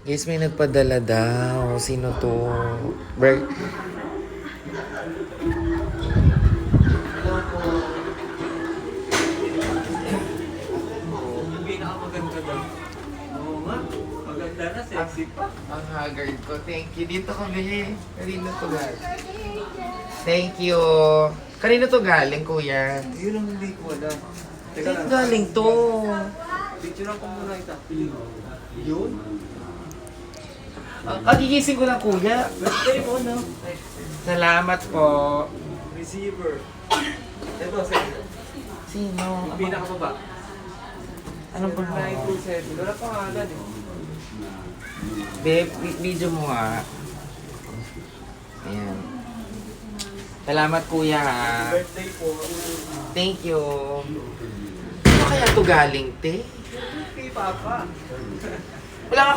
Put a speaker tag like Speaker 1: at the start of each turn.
Speaker 1: Guys, may nagpadala daw. Sino to? Ber
Speaker 2: Yung pinakamaganda daw. Oo nga. Maganda na, sexy pa.
Speaker 1: Ang haggard ko. Thank you. Dito kami. Kanino to galing? Thank you. Kanino to galing, kuya?
Speaker 2: Yun ang hindi ko alam. Teka
Speaker 1: Saan
Speaker 2: lang.
Speaker 1: galing to?
Speaker 2: Picture ko muna ito. Yun?
Speaker 1: Gigising ko lang, kuya.
Speaker 2: Pwede mo, no?
Speaker 1: Salamat po.
Speaker 2: Receiver. Ito, sir.
Speaker 1: Sino?
Speaker 2: Yung pinakababa.
Speaker 1: Anong pangalan?
Speaker 2: 927. Wala pangalan eh.
Speaker 1: Babe, video mo nga. Ayan. Salamat, kuya, ha.
Speaker 2: Birthday po.
Speaker 1: Thank you. Ano kaya to galing, te?
Speaker 2: Kay Papa.
Speaker 1: Wala nga